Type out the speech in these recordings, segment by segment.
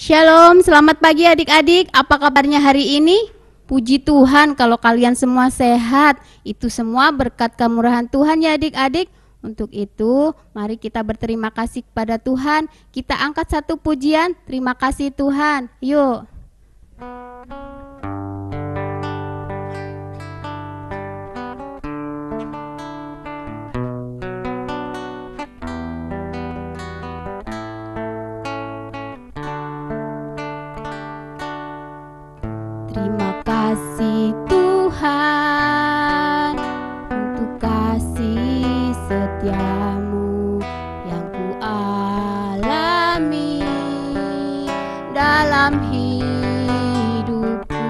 Shalom, selamat pagi adik-adik. Apa kabarnya hari ini? Puji Tuhan kalau kalian semua sehat. Itu semua berkat kemurahan Tuhan ya adik-adik. Untuk itu, mari kita berterima kasih kepada Tuhan. Kita angkat satu pujian, terima kasih Tuhan. Yuk. Terima kasih Tuhan untuk kasih setiamu yang ku alami dalam hidupku.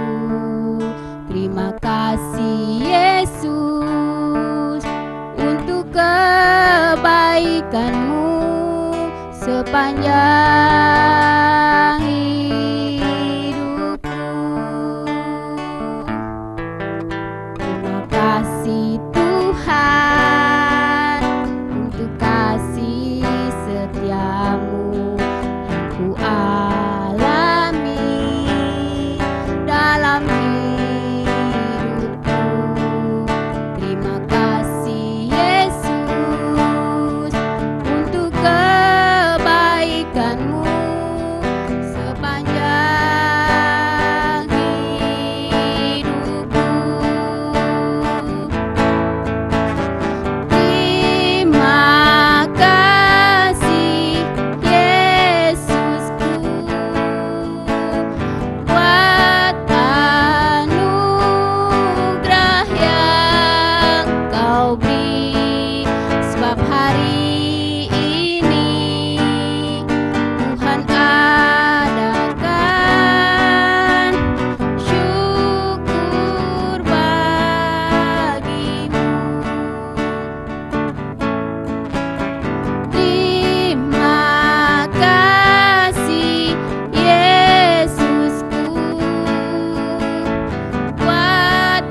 Terima kasih Yesus untuk kebaikanmu sepanjang kasih Tuhan untuk kasih setiamu yang ku alami dalam hidupku. Terima kasih Yesus untuk kebaikanmu sepanjang hidupku. Terima kasih Yesusku buat anugerah yang Kau beri, sebab hari ini Tuhan adakan syukur bagimu. Terima kasih Yesusku buat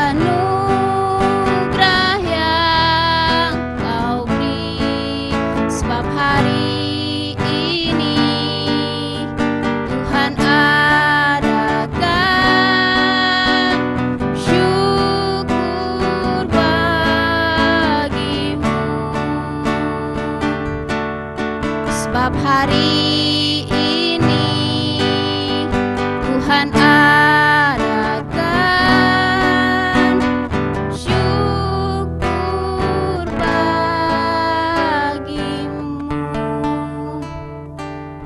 anugerah yang Kau beri, sebab hari ini Tuhan adakan syukur bagimu. Sebab hari ini Tuhan adakan syukur bagimu.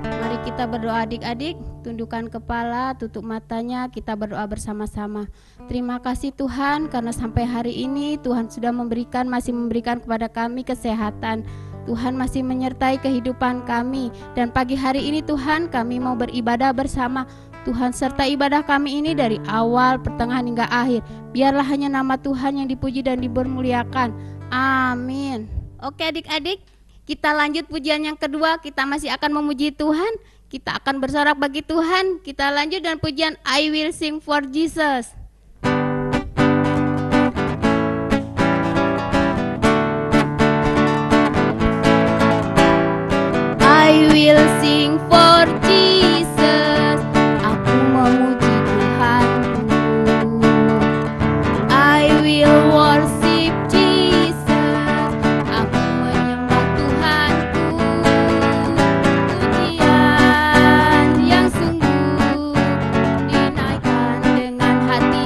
Mari kita berdoa adik-adik, tundukkan kepala, tutup matanya, kita berdoa bersama-sama. Terima kasih Tuhan karena sampai hari ini Tuhan sudah masih memberikan kepada kami kesehatan. Tuhan masih menyertai kehidupan kami, dan pagi hari ini Tuhan kami mau beribadah bersama. Tuhan serta ibadah kami ini dari awal, pertengahan hingga akhir. Biarlah hanya nama Tuhan yang dipuji dan dibermuliakan. Amin. Oke adik-adik, kita lanjut pujian yang kedua. Kita masih akan memuji Tuhan. Kita akan bersorak bagi Tuhan. Kita lanjut dengan pujian I Will Sing for Jesus. I will sing for Jesus, aku memuji Tuhanku. I will worship Jesus, aku menyembah Tuhanku. Pujian yang sungguh dinaikkan dengan hati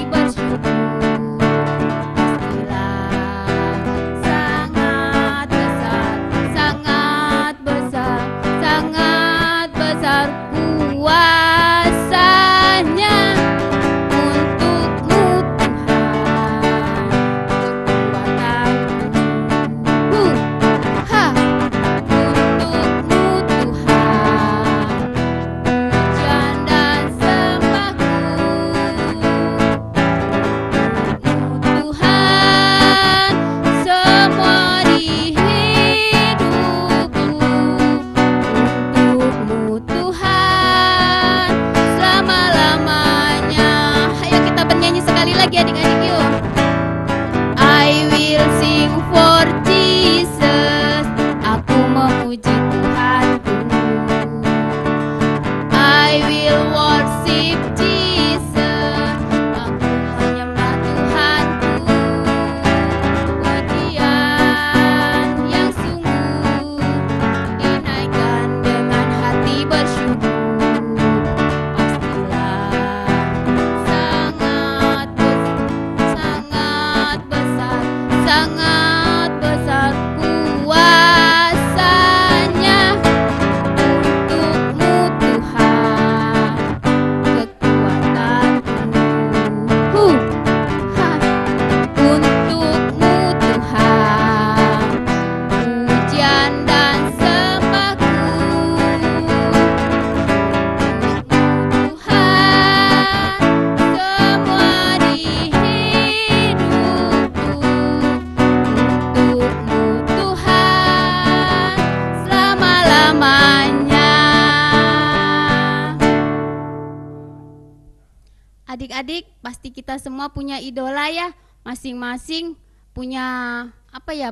adik-adik, pasti kita semua punya idola ya. Masing-masing punya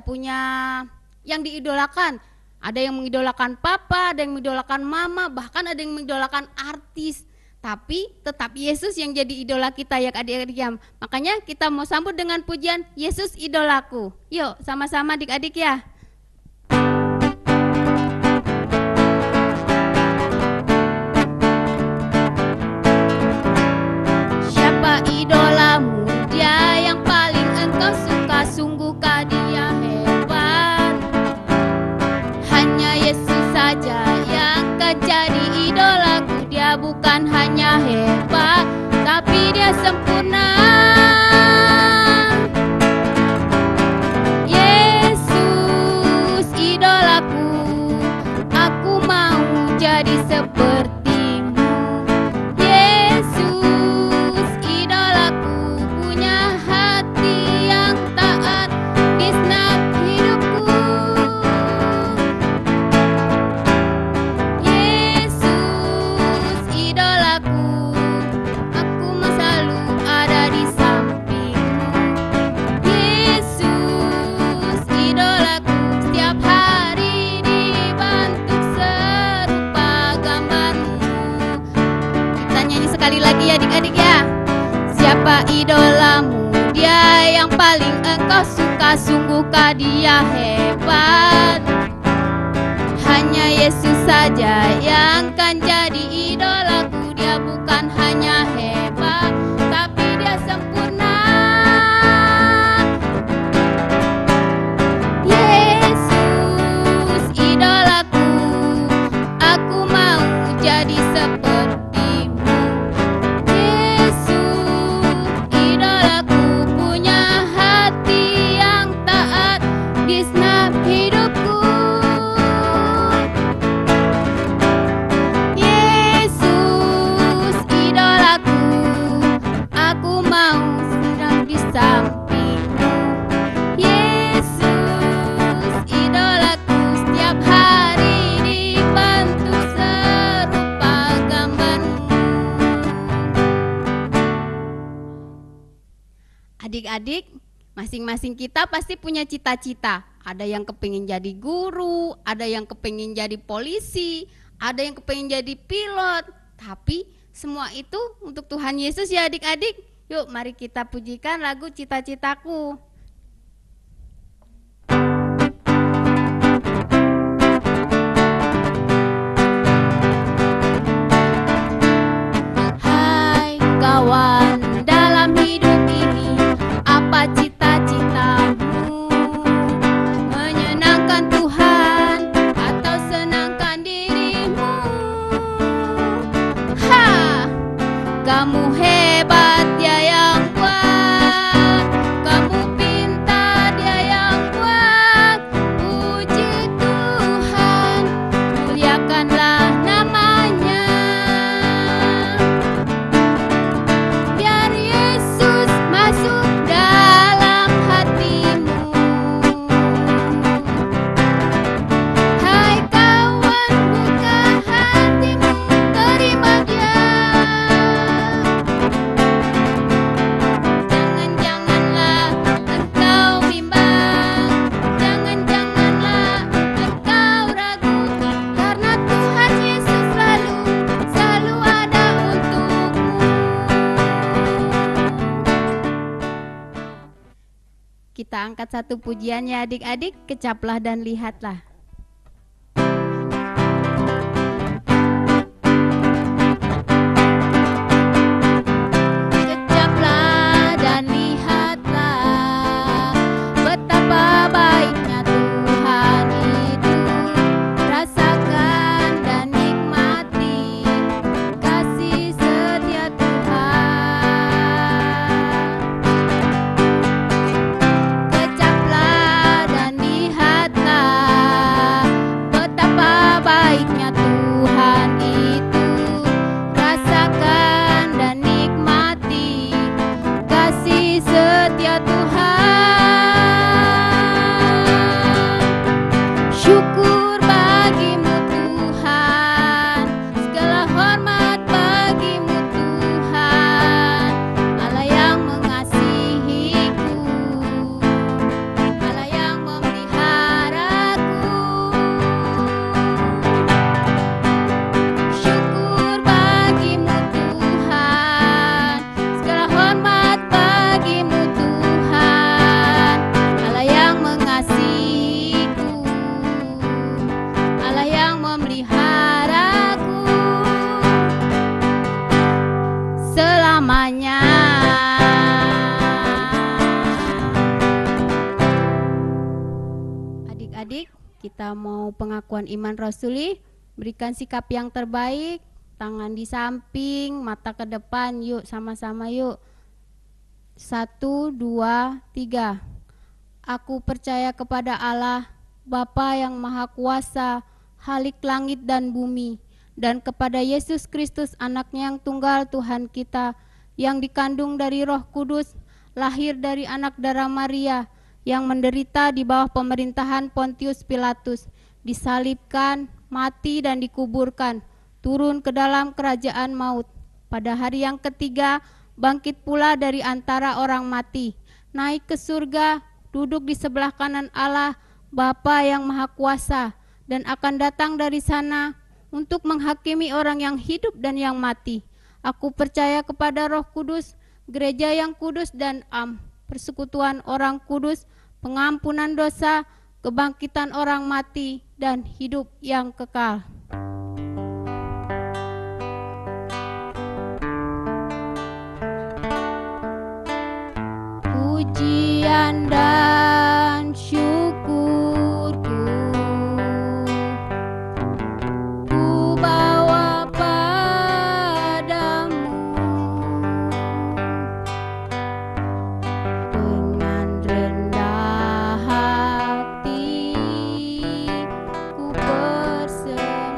punya yang diidolakan. Ada yang mengidolakan papa, ada yang mengidolakan mama, bahkan ada yang mengidolakan artis. Tapi tetap Yesus yang jadi idola kita ya adik-adik ya. Makanya kita mau sambut dengan pujian Yesus idolaku. Yuk sama-sama adik-adik ya. Siapa idolamu? Dia yang paling engkau suka, sungguhkah dia hebat? Hanya Yesus saja yang akan jadi idolaku. Dia bukan hanya hebat, tapi dia sempurna. Yesus idolaku, aku mau jadi sepertimu. Yesus idolaku, punya hati yang taat di segenap hidupku. Yesus idolaku, aku mau selalu ada di sampingmu. Yesus idolaku, setiap hari dibantu serupa gambarmu. Kita nyanyi sekali lagi ya adik-adik ya. Siapa idolamu? Dia yang paling engkau suka, sungguhkah dia hebat? Hanya Yesus saja yang kan jadi idolaku. Dia bukan hanya hebat, tapi dia sempurna. Yesus idolaku, aku mau jadi sepertimu. Yesus idolaku, punya hati yang taat di segenap hidupku. Yesus idolaku, aku mau sedang di sampingmu. Yesus idolaku, setiap hari dibantu serupa gambarmu. Adik-adik, masing-masing kita pasti punya cita-cita. Ada yang kepingin jadi guru, ada yang kepingin jadi polisi, ada yang kepingin jadi pilot. Tapi semua itu untuk Tuhan Yesus ya adik-adik. Yuk mari kita pujikan lagu Cita-Citaku. Hai kawan, dalam hidup ini apa cita-citamu? Menyenangkan Tuhan atau senangkan dirimu? Kamu hebat, dia yang buat. Kamu pintar, dia yang buat. Puji Tuhan, muliakanlah namanya. Biar Yesus masuk dalam hatimu. Hai kawan, buka hatimu, terima dia. Jangan-janganlah engkau bimbang, jangan-janganlah engkau ragu, karena Tuhan Yesus selalu ada untukmu. Kita angkat satu pujian ya adik-adik, kecaplah dan lihatlah. Kecaplah dan lihatlah betapa baiknya Tuhan itu. Rasakan dan nikmati kasih setia Tuhan. Kecaplah dan lihatlah adik-adik, kita mau pengakuan iman rasuli. Berikan sikap yang terbaik, tangan di samping, mata ke depan. Yuk sama-sama yuk. 1, 2, 3. Aku percaya kepada Allah, Bapa yang Maha Kuasa, Khalik langit dan bumi, dan kepada Yesus Kristus anaknya yang tunggal Tuhan kita, yang dikandung dari Roh Kudus, lahir dari anak darah Maria, yang menderita di bawah pemerintahan Pontius Pilatus, disalibkan, mati dan dikuburkan, turun ke dalam kerajaan maut. Pada hari yang ketiga, bangkit pula dari antara orang mati, naik ke surga, duduk di sebelah kanan Allah, Bapa yang Maha Kuasa, dan akan datang dari sana untuk menghakimi orang yang hidup dan yang mati. Aku percaya kepada Roh Kudus, gereja yang kudus dan persekutuan orang kudus, pengampunan dosa, kebangkitan orang mati, dan hidup yang kekal. Pujian dan syukurku ku bawa padamu dengan rendah hati, ku berserah.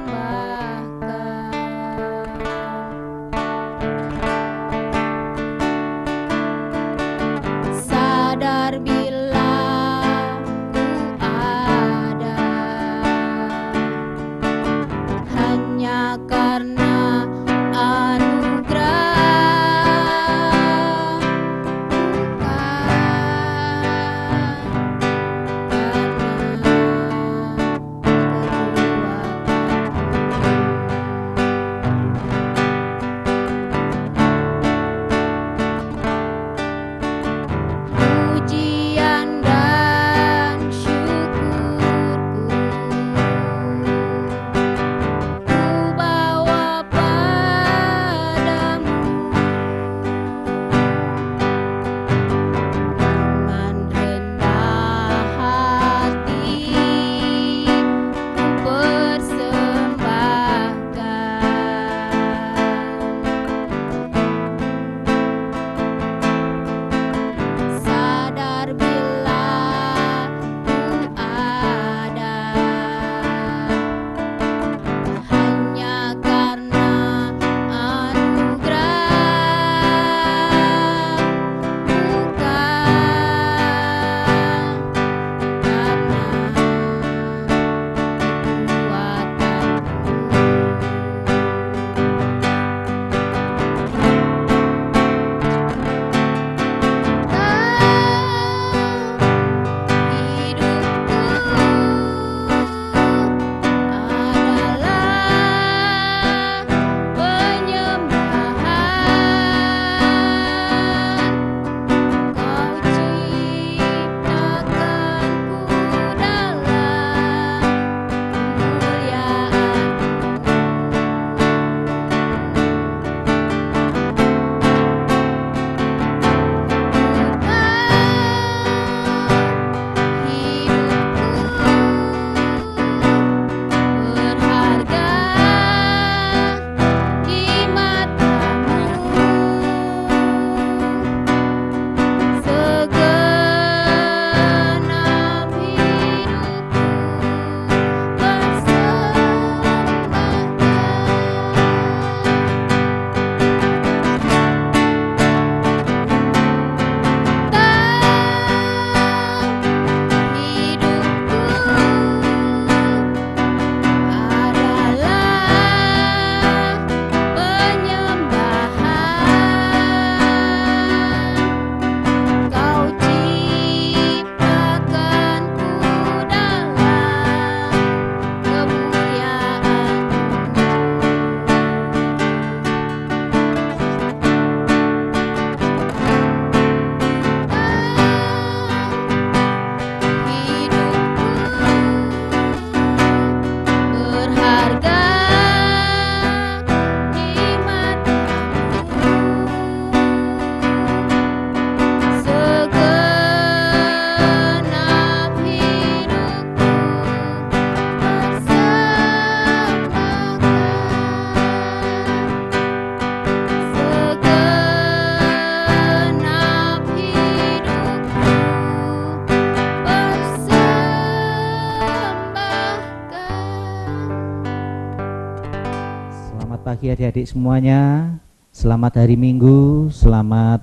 pagi adik-adik semuanya. Selamat hari Minggu, selamat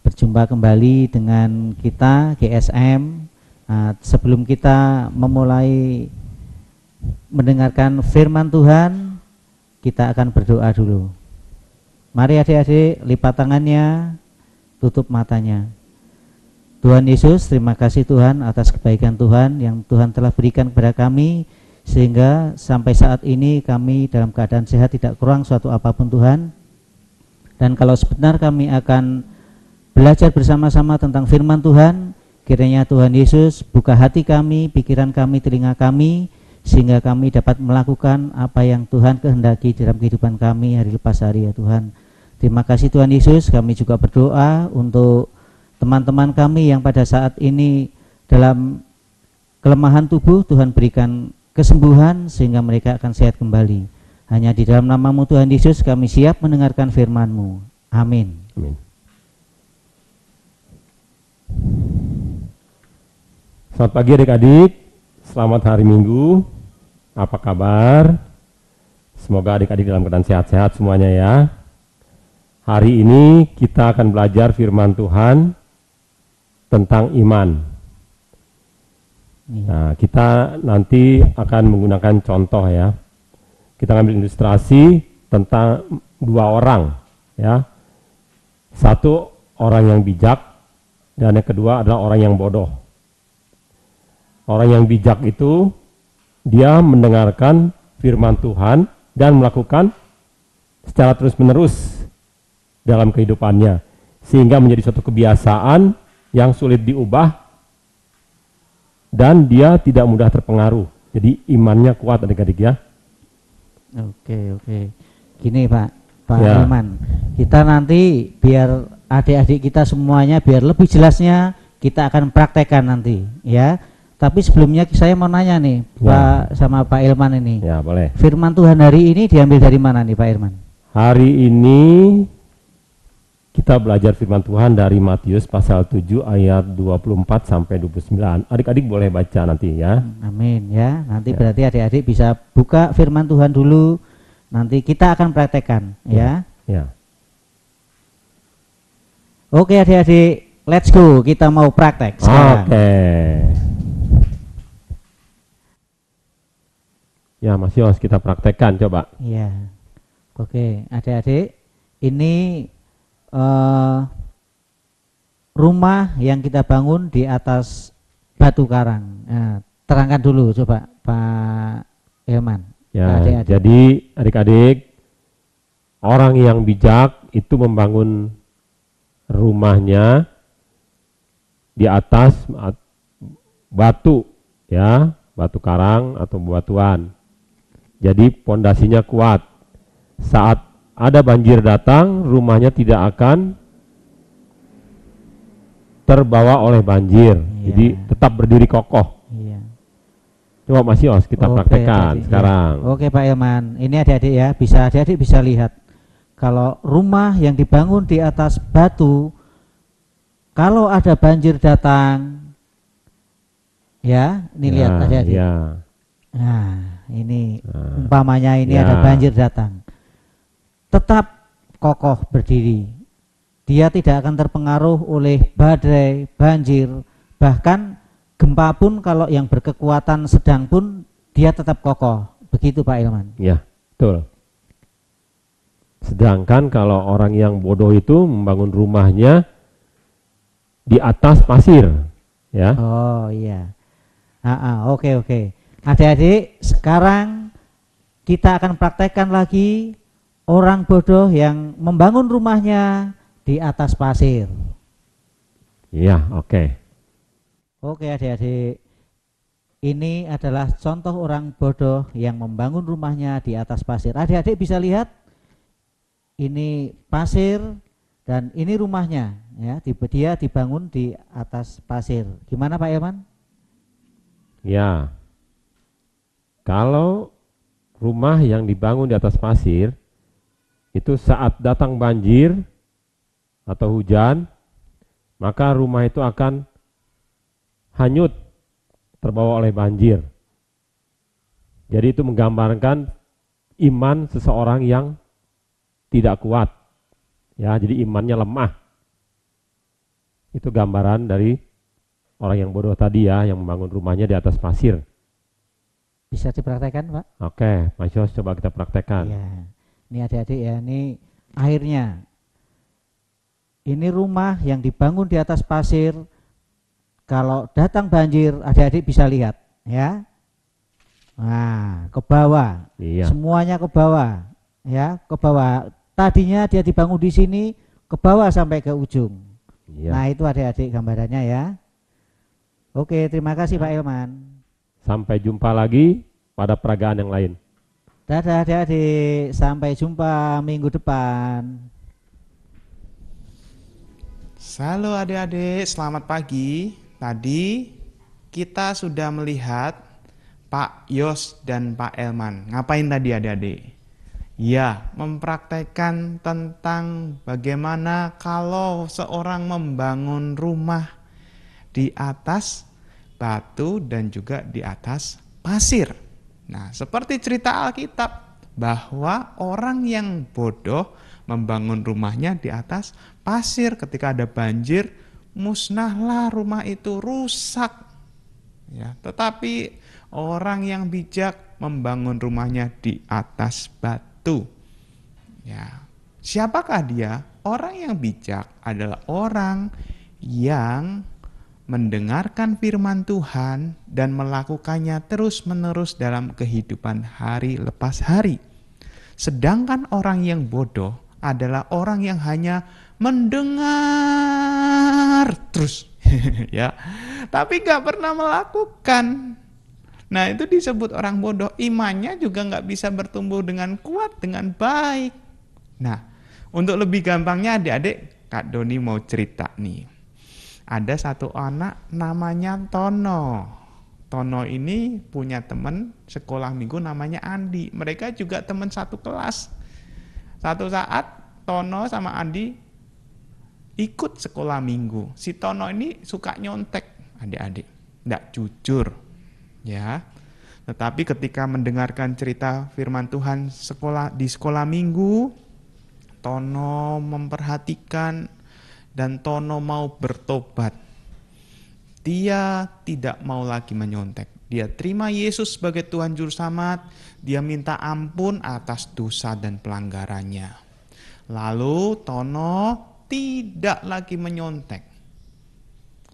berjumpa kembali dengan kita GSM. Nah, sebelum kita memulai mendengarkan firman Tuhan, kita akan berdoa dulu. Mari adik-adik lipat tangannya, tutup matanya. Tuhan Yesus, terima kasih Tuhan atas kebaikan Tuhan yang Tuhan telah berikan kepada kami, sehingga sampai saat ini kami dalam keadaan sehat, tidak kurang suatu apapun Tuhan. Dan kalau sebentar kami akan belajar bersama-sama tentang firman Tuhan, kiranya Tuhan Yesus buka hati kami, pikiran kami, telinga kami, sehingga kami dapat melakukan apa yang Tuhan kehendaki dalam kehidupan kami hari lepas hari ya Tuhan. Terima kasih Tuhan Yesus. Kami juga berdoa untuk teman-teman kami yang pada saat ini dalam kelemahan tubuh, Tuhan berikan kesembuhan sehingga mereka akan sehat kembali. Hanya di dalam nama-Mu Tuhan Yesus kami siap mendengarkan firman-Mu. Amin. Amin. Selamat pagi adik-adik, selamat hari Minggu. Apa kabar? Semoga adik-adik dalam keadaan sehat-sehat semuanya ya. Hari ini kita akan belajar firman Tuhan tentang iman. Nah, kita nanti akan menggunakan contoh ya. Kita ambil ilustrasi tentang dua orang ya. Satu orang yang bijak dan yang kedua adalah orang yang bodoh. Orang yang bijak itu dia mendengarkan firman Tuhan dan melakukan secara terus-menerus dalam kehidupannya sehingga menjadi suatu kebiasaan yang sulit diubah dan dia tidak mudah terpengaruh. Jadi imannya kuat adik-adik ya. Oke. Gini Pak Ilman, kita nanti biar adik-adik kita semuanya biar lebih jelasnya kita akan praktekkan nanti ya. Tapi sebelumnya saya mau nanya nih Pak sama Pak Ilman ini. Ya boleh. Firman Tuhan hari ini diambil dari mana nih Pak Ilman? Hari ini kita belajar firman Tuhan dari Matius pasal 7 ayat 24 sampai 29. Adik-adik boleh baca nanti ya. Amin ya. Nanti berarti adik-adik bisa buka firman Tuhan dulu. Nanti kita akan praktekkan ya. Ya. Oke adik-adik, let's go. Kita mau praktek sekarang. Oke. Ya Mas Yos, kita praktekkan coba. Iya. Oke adik-adik, ini rumah yang kita bangun di atas batu karang. Nah, terangkan dulu coba Pak Ilman. Ya, adik-adik. jadi adik-adik, orang yang bijak itu membangun rumahnya di atas batu, ya, batu karang atau batuan. Jadi pondasinya kuat. Saat ada banjir datang, rumahnya tidak akan terbawa oleh banjir. Jadi tetap berdiri kokoh. Coba Mas Yos kita praktekkan sekarang. Oke Pak Ilman, ini adik-adik ya, adik-adik bisa lihat. Kalau rumah yang dibangun di atas batu, kalau ada banjir datang, ya, ini lihat adik-adik. Ya. Nah, ini umpamanya ini ada banjir datang. Tetap kokoh berdiri. Dia tidak akan terpengaruh oleh badai, banjir, bahkan gempa pun kalau yang berkekuatan sedang pun dia tetap kokoh. Begitu Pak Ilman. Ya, betul. Sedangkan kalau orang yang bodoh itu membangun rumahnya di atas pasir, ya. Oh iya. Oke. Adik-adik, sekarang kita akan praktekkan lagi orang bodoh yang membangun rumahnya di atas pasir. Iya, oke. Oke adik-adik, ini adalah contoh orang bodoh yang membangun rumahnya di atas pasir. Adik-adik bisa lihat, ini pasir dan ini rumahnya, ya. Dia dibangun di atas pasir. Gimana Pak Ilman? Ya, kalau rumah yang dibangun di atas pasir, itu saat datang banjir atau hujan, maka rumah itu akan hanyut, terbawa oleh banjir. Jadi itu menggambarkan iman seseorang yang tidak kuat. Ya, jadi imannya lemah. Itu gambaran dari orang yang bodoh tadi ya, yang membangun rumahnya di atas pasir. Bisa dipraktekkan, Pak? Oke, Mas Yos, coba kita praktekkan. Iya. Ini adik-adik ya, ini akhirnya. Ini rumah yang dibangun di atas pasir. Kalau datang banjir, adik-adik bisa lihat, ya. Nah, ke bawah. Iya. Semuanya ke bawah, ya, ke bawah. Tadinya dia dibangun di sini, ke bawah sampai ke ujung. Iya. Nah, itu adik-adik gambarannya ya. Oke, terima kasih Pak Elman. Sampai jumpa lagi pada peragaan yang lain. Dadah adik-adik, sampai jumpa minggu depan. Halo adik-adik, selamat pagi. Tadi kita sudah melihat Pak Yos dan Pak Elman. Ngapain tadi adik-adik? Ya, mempraktekkan tentang bagaimana kalau seorang membangun rumah di atas batu dan juga di atas pasir. Nah, seperti cerita Alkitab bahwa orang yang bodoh membangun rumahnya di atas pasir, ketika ada banjir musnahlah rumah itu, rusak. Ya, tetapi orang yang bijak membangun rumahnya di atas batu. Ya, siapakah dia? Orang yang bijak adalah orang yang mendengarkan firman Tuhan dan melakukannya terus-menerus dalam kehidupan hari lepas hari. Sedangkan orang yang bodoh adalah orang yang hanya mendengar terus, ya, tapi gak pernah melakukan. Nah, itu disebut orang bodoh. Imannya juga gak bisa bertumbuh dengan kuat, dengan baik. Nah, untuk lebih gampangnya adik-adik, Kak Doni mau cerita nih. Ada satu anak namanya Tono. Tono ini punya teman sekolah minggu namanya Andi. Mereka juga teman satu kelas. Satu saat Tono sama Andi ikut sekolah minggu. Si Tono ini suka nyontek adik-adik, tidak jujur, ya. Tetapi ketika mendengarkan cerita firman Tuhan di sekolah minggu, Tono memperhatikan dan Tono mau bertobat. Dia tidak mau lagi menyontek. Dia terima Yesus sebagai Tuhan Juru Selamat. Dia minta ampun atas dosa dan pelanggarannya. Lalu Tono tidak lagi menyontek.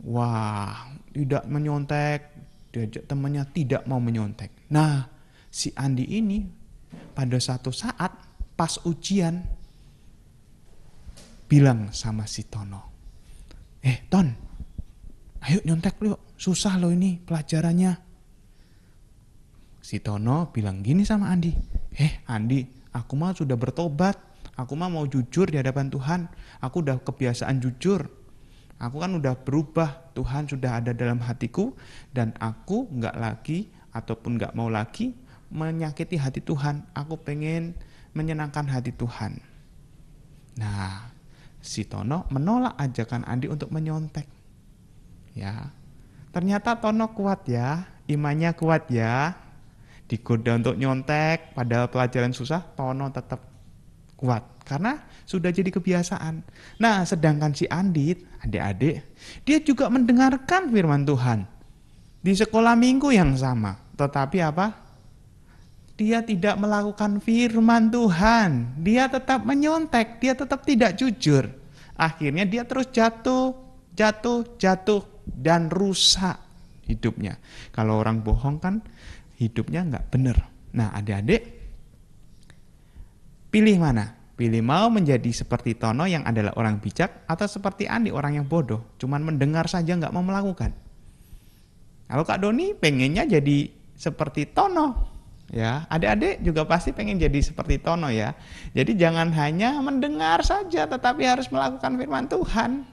Wah, tidak menyontek. Diajak temannya tidak mau menyontek. Nah, si Andi ini pada satu saat pas ujian bilang sama si Tono, Ton, ayo nyontek yuk, susah loh ini pelajarannya. Si Tono bilang gini sama Andi, Andi, aku mah sudah bertobat, aku mah mau jujur di hadapan Tuhan, aku udah kebiasaan jujur, aku kan udah berubah, Tuhan sudah ada dalam hatiku, dan aku gak lagi ataupun gak mau lagi menyakiti hati Tuhan, aku pengen menyenangkan hati Tuhan. Nah, si Tono menolak ajakan Andi untuk menyontek. Ya, ternyata Tono kuat ya, imannya kuat ya. Digoda untuk nyontek, padahal pelajaran susah, Tono tetap kuat karena sudah jadi kebiasaan. Nah, sedangkan si Andi, adik-adik, dia juga mendengarkan firman Tuhan di sekolah minggu yang sama. Tetapi apa? Dia tidak melakukan firman Tuhan. Dia tetap menyontek, dia tetap tidak jujur. Akhirnya dia terus jatuh, dan rusak hidupnya. Kalau orang bohong kan hidupnya nggak benar. Nah, adik-adik, pilih mana? Pilih mau menjadi seperti Tono yang adalah orang bijak, atau seperti Andi orang yang bodoh, cuman mendengar saja nggak mau melakukan. Kalau Kak Doni pengennya jadi seperti Tono. Ya, adik-adik juga pasti pengen jadi seperti Tono ya. Jadi jangan hanya mendengar saja, tetapi harus melakukan firman Tuhan.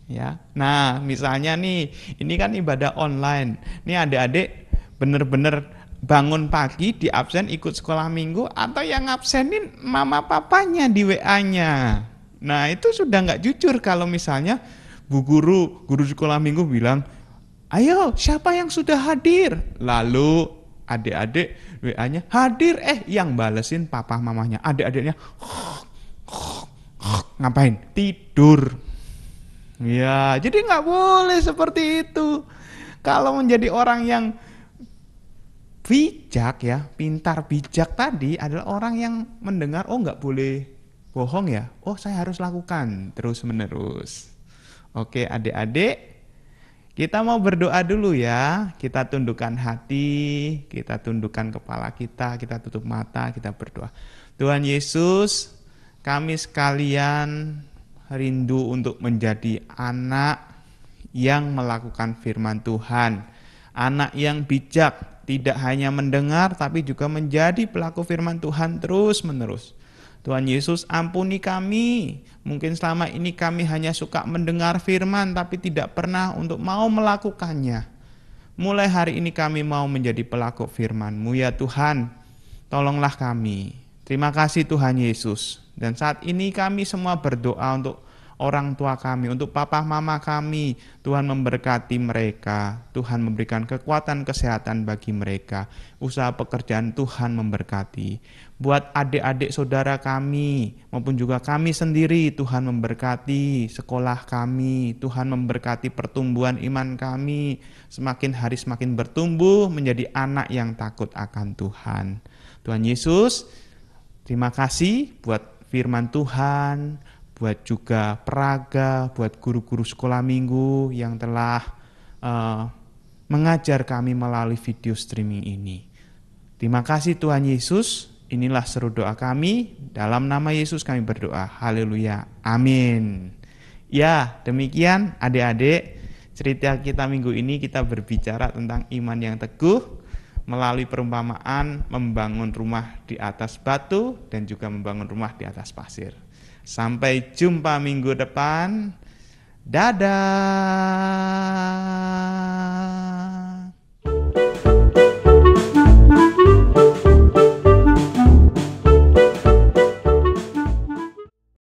Ya, nah misalnya nih, ini kan ibadah online. Nih adik-adik bener-bener bangun pagi di absen ikut sekolah minggu, atau yang absenin mama papanya di WA-nya. Nah itu sudah nggak jujur kalau misalnya guru sekolah minggu bilang, ayo siapa yang sudah hadir? Lalu adik-adik WA-nya hadir, yang balesin papa mamanya. Adik-adiknya Ngapain? Tidur. Ya, jadi nggak boleh seperti itu. Kalau menjadi orang yang bijak ya, pintar bijak tadi adalah orang yang mendengar, oh nggak boleh bohong ya, oh saya harus lakukan terus menerus. Oke adik-adik, kita mau berdoa dulu ya. Kita tundukkan hati, kita tundukkan kepala kita tutup mata, kita berdoa. Tuhan Yesus, kami sekalian rindu untuk menjadi anak yang melakukan firman Tuhan. Anak yang bijak, tidak hanya mendengar tapi juga menjadi pelaku firman Tuhan terus menerus. Tuhan Yesus, ampuni kami. Mungkin selama ini kami hanya suka mendengar firman tapi tidak pernah untuk mau melakukannya. Mulai hari ini kami mau menjadi pelaku firman-Mu ya Tuhan. Tolonglah kami. Terima kasih Tuhan Yesus. Dan saat ini kami semua berdoa untuk orang tua kami, untuk papa mama kami. Tuhan memberkati mereka, Tuhan memberikan kekuatan kesehatan bagi mereka. Usaha pekerjaan Tuhan memberkati. Buat adik-adik saudara kami maupun juga kami sendiri, Tuhan memberkati sekolah kami. Tuhan memberkati pertumbuhan iman kami. Semakin hari semakin bertumbuh menjadi anak yang takut akan Tuhan. Tuhan Yesus, terima kasih buat firman Tuhan, buat juga peraga, buat guru-guru sekolah minggu yang telah mengajar kami melalui video streaming ini. Terima kasih Tuhan Yesus, inilah seru doa kami, dalam nama Yesus kami berdoa, haleluya, amin. Ya, demikian adik-adik, cerita kita minggu ini kita berbicara tentang iman yang teguh, melalui perumpamaan membangun rumah di atas batu dan juga membangun rumah di atas pasir. Sampai jumpa minggu depan. Dadah.